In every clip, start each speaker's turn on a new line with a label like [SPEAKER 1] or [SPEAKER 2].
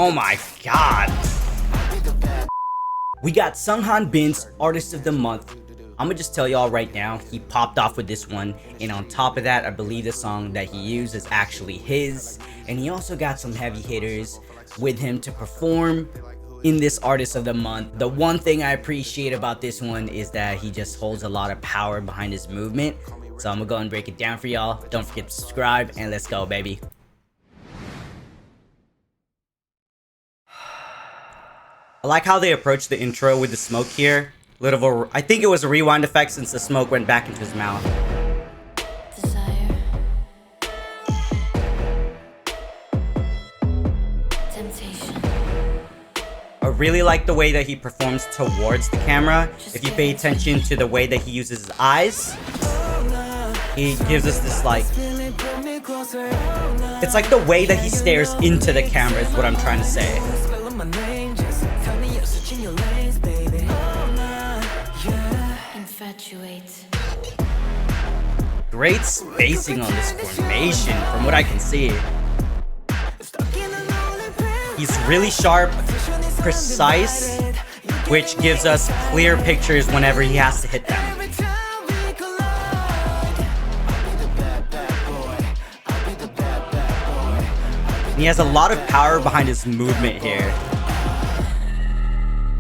[SPEAKER 1] Oh my god. We got Sunghan Bin's Artist of the Month. I'm gonna just tell y'all right now, he popped off with this one, and on top of that, I believe the song that he used is actually his, and he also got some heavy hitters with him to perform in this Artist of the Month. The one thing I appreciate about this one is that he just holds a lot of power behind his movement, so I'm gonna go and break it down for y'all. Don't forget to subscribe, and let's go, baby. I like how they approach the intro with the smoke here. I think it was a rewind effect since the smoke went back into his mouth.
[SPEAKER 2] Desire. Temptation.
[SPEAKER 1] I really like the way that he performs towards the camera. If you pay attention to the way that he uses his eyes, he gives us this like... It's like the way that he stares into the camera is what I'm trying to say. Great spacing on this formation from what I can see. He's really sharp, precise, which gives us clear pictures whenever he has to hit them. And he has a lot of power behind his movement here.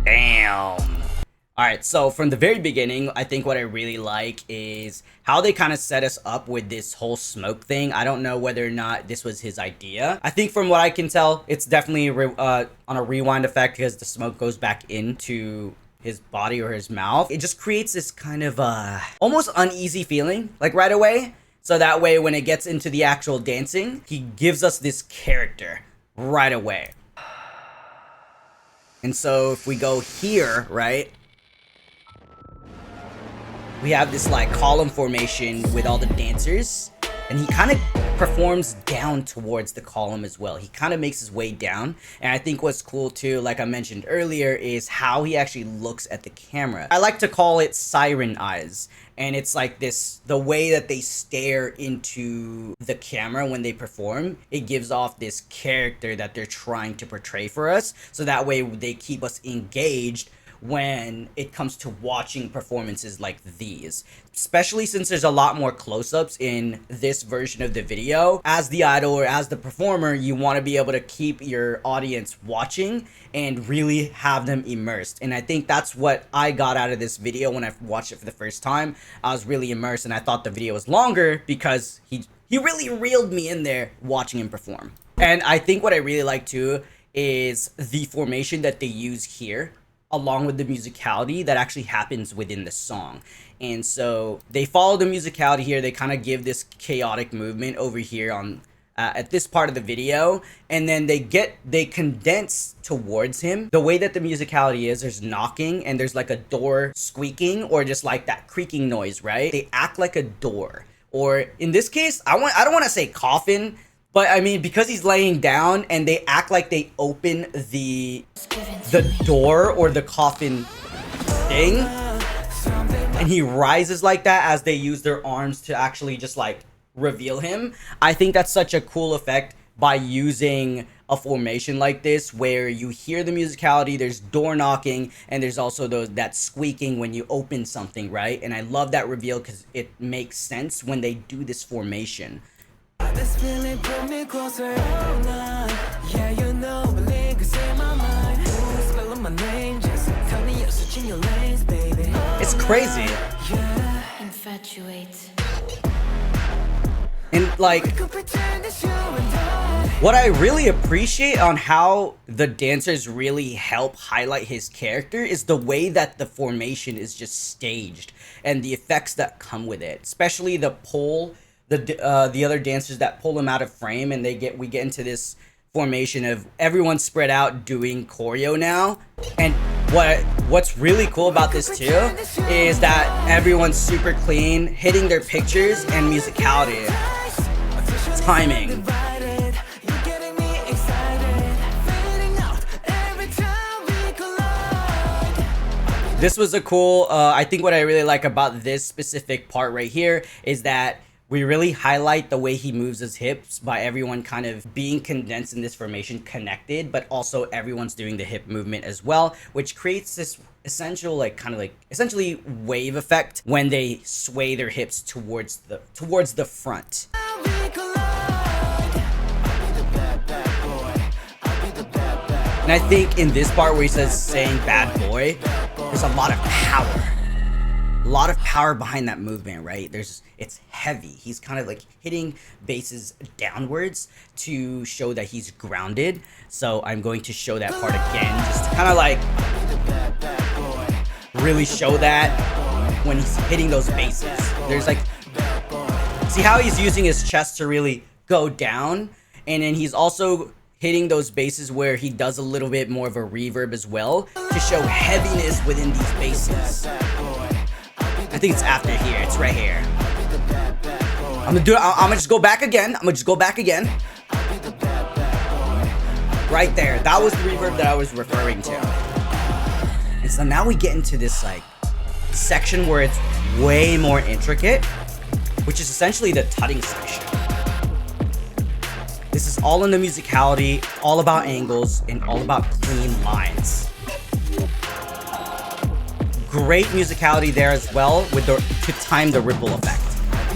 [SPEAKER 1] Damn. Alright, so from the very beginning, I think what I really like is how they kind of set us up with this whole smoke thing. I don't know whether or not this was his idea. I think from what I can tell, it's definitely on a rewind effect because the smoke goes back into his body or his mouth. It just creates this kind of almost uneasy feeling, like right away. So that way, when it gets into the actual dancing, he gives us this character right away. And so if we go here, right? We have this like column formation with all the dancers, and he kind of performs down towards the column as well. He kind of makes his way down, and I think what's cool too, like I mentioned earlier, is how he actually looks at the camera. I like to call it siren eyes, and it's like this, the way that they stare into the camera when they perform, it gives off this character that they're trying to portray for us, so that way they keep us engaged when it comes to watching performances like these, especially since there's a lot more close-ups in this version of the video. As the idol or as the performer, you want to be able to keep your audience watching and really have them immersed, and I think that's what I got out of this video when I watched it for the first time. I was really immersed, and I thought the video was longer because he really reeled me in there watching him perform. And I think what I really like too is the formation that they use here, along with the musicality that actually happens within the song. And so they follow the musicality here. They kind of give this chaotic movement over here on at this part of the video, and then they condense towards him. The way that the musicality is, there's knocking and there's like a door squeaking or just like that creaking noise, right? They act like a door, or in this case, I don't want to say coffin, but I mean, because he's laying down and they act like they open the door or the coffin thing, and he rises like that as they use their arms to actually just like reveal him. I think that's such a cool effect by using a formation like this where you hear the musicality, there's door knocking, and there's also that squeaking when you open something, right? And I love that reveal because it makes sense when they do this formation. It's crazy. And like, what I really appreciate on how the dancers really help highlight his character is the way that the formation is just staged and the effects that come with it, especially the pull. The other dancers that pull him out of frame, and we get into this formation of everyone spread out doing choreo now. And what's really cool about this too is that everyone's super clean, hitting their pictures and musicality, timing. This was a cool, I think what I really like about this specific part right here is that We really highlight the way he moves his hips by everyone kind of being condensed in this formation, connected, but also everyone's doing the hip movement as well, which creates this essential essentially wave effect when they sway their hips towards the front. And I think in this part where he says saying bad boy, there's a lot of power. A lot of power behind that movement, right? It's heavy. He's kind of like hitting bases downwards to show that he's grounded. So I'm going to show that part again, just to kind of like really show that when he's hitting those bases. There's like, see how he's using his chest to really go down, and then he's also hitting those bases where he does a little bit more of a reverb as well to show heaviness within these bases. I think it's after here. It's right here. I'm gonna just go back again. Right there. That was the reverb that I was referring to. And so now we get into this like section where it's way more intricate, which is essentially the tutting section. This is all in the musicality, all about angles, and all about clean lines. Great musicality there as well to time the ripple effect.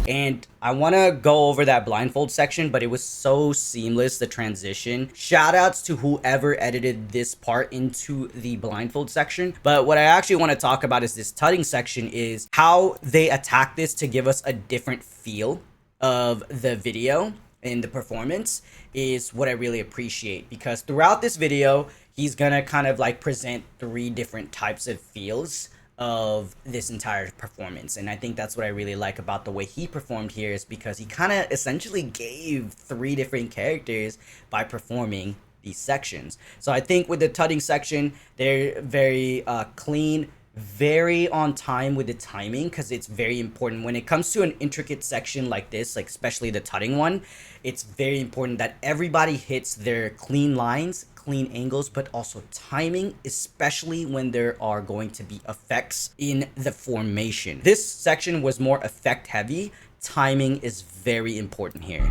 [SPEAKER 1] And I want to go over that blindfold section, but it was so seamless, the transition. Shout outs to whoever edited this part into the blindfold section. But what I actually want to talk about is this tutting section, is how they attack this to give us a different feel of the video and the performance is what I really appreciate, because throughout this video, he's gonna kind of like present 3 different types of feels of this entire performance. And I think that's what I really like about the way he performed here, is because he kind of essentially gave 3 different characters by performing these sections. So I think with the tutting section, they're very clean, very on time with the timing, because it's very important when it comes to an intricate section like this, like especially the tutting one. It's very important that everybody hits their clean lines, clean angles, but also timing, especially when there are going to be effects in the formation. This section was more effect heavy. Timing is very important here.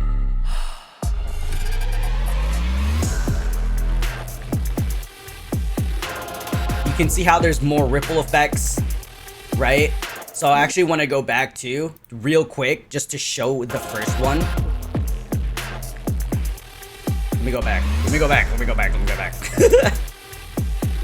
[SPEAKER 1] You can see how there's more ripple effects, right? So I actually want to go back to real quick just to show the first one. Let me go back.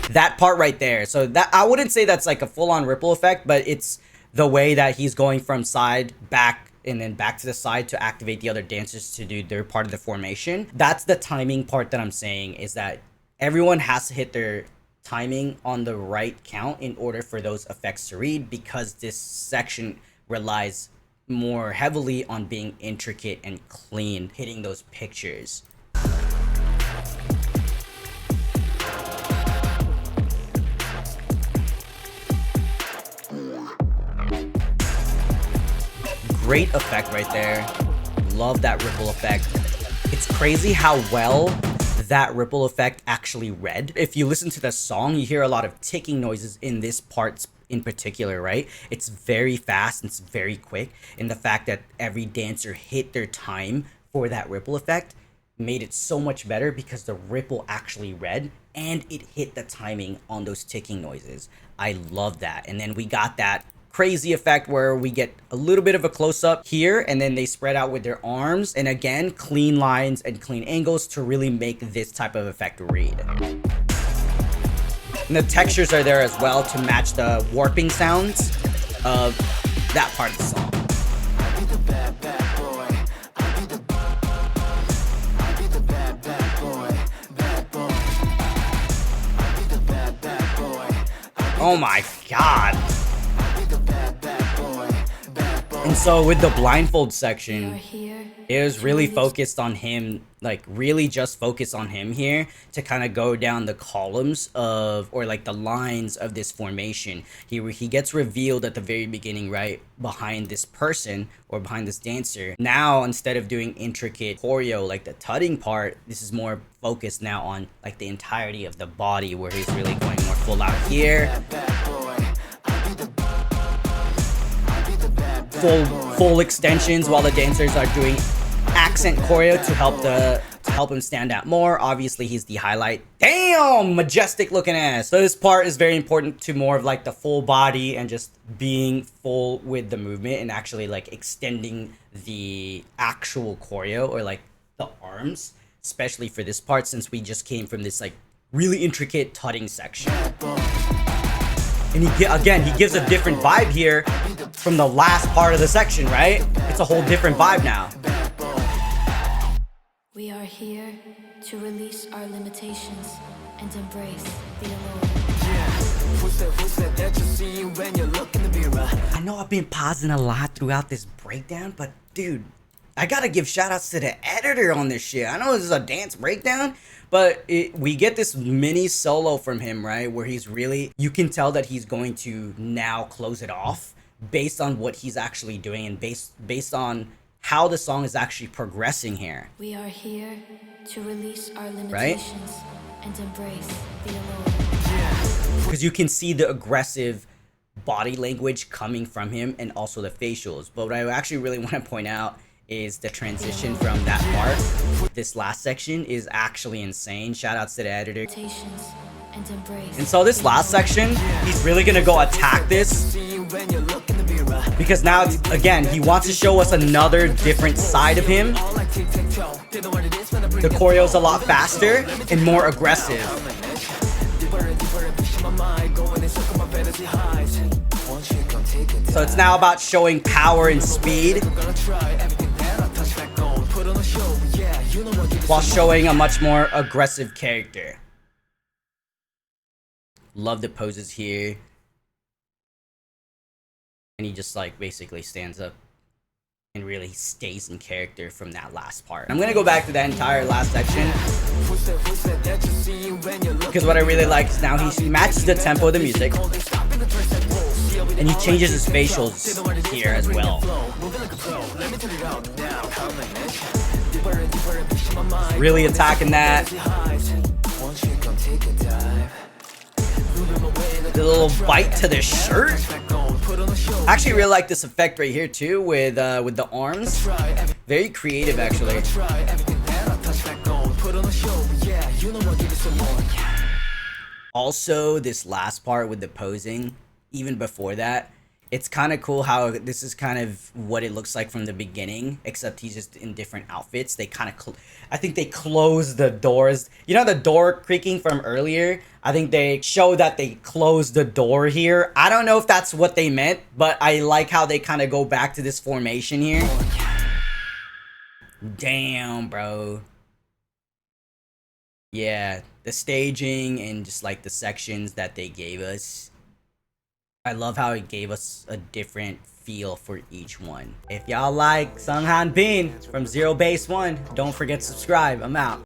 [SPEAKER 1] That part right there. So that, I wouldn't say that's like a full-on ripple effect, but it's the way that he's going from side back and then back to the side to activate the other dancers to do their part of the formation. That's the timing part that I'm saying, is that everyone has to hit their timing on the right count in order for those effects to read, because this section relies more heavily on being intricate and clean, hitting those pictures. Great effect right there. Love that ripple effect. It's crazy how well that ripple effect actually read. If you listen to the song, you hear a lot of ticking noises in this part in particular, right? It's very fast and it's very quick. And the fact that every dancer hit their time for that ripple effect made it so much better, because the ripple actually read and it hit the timing on those ticking noises. I love that. And then we got that crazy effect where we get a little bit of a close-up here, and then they spread out with their arms, and again, clean lines and clean angles to really make this type of effect read. And the textures are there as well to match the warping sounds of that part of the song. Oh my god. And so with the blindfold section, it was really focused on him, like really just focused on him here to kind of go down the columns of, or like the lines of this formation. He gets revealed at the very beginning, right behind this person or behind this dancer. Now, instead of doing intricate choreo like the tutting part, this is more focused now on like the entirety of the body, where he's really going more full out here. full extensions while the dancers are doing accent choreo to help him stand out more. Obviously, he's the highlight. Damn, majestic looking ass. So this part is very important to more of like the full body and just being full with the movement and actually like extending the actual choreo or like the arms, especially for this part since we just came from this like really intricate tutting section. And he gives a different vibe here from the last part of the section, right? It's a whole different vibe now.
[SPEAKER 2] We are here to release our limitations and embrace the alone.
[SPEAKER 1] I know I've been pausing a lot throughout this breakdown, but dude, I gotta give shout outs to the editor on this shit. I know this is a dance breakdown, but we get this mini solo from him, right? Where he's really, you can tell that he's going to now close it off based on what he's actually doing and based on how the song is actually progressing here.
[SPEAKER 2] We are here to release our limitations and embrace the alone.
[SPEAKER 1] Because you can see the aggressive body language coming from him and also the facials. But what I actually really want to point out is the transition from that part. This last section is actually insane. Shout outs to the editor. And so this last section, he's really gonna go attack this. Because now, again, he wants to show us another different side of him. The choreo's a lot faster and more aggressive. So it's now about showing power and speed while showing a much more aggressive character. Love the poses here. And he just like basically stands up and really stays in character from that last part. I'm gonna go back to that entire last section because what I really like is now he matches the tempo of the music and he changes his facials here as well. Really attacking that. The little bite to the shirt. I actually really like this effect right here too with the arms. Very creative actually. Also, this last part with the posing, even before that, it's kind of cool how this is kind of what it looks like from the beginning, except he's just in different outfits. They kind of, I think they close the doors. You know the door creaking from earlier? I think they show that they closed the door here. I don't know if that's what they meant, but I like how they kind of go back to this formation here. Damn, bro. Yeah, the staging and just like the sections that they gave us. I love how it gave us a different feel for each one. If y'all like Sunghan Bin from ZEROBASEONE, don't forget to subscribe. I'm out.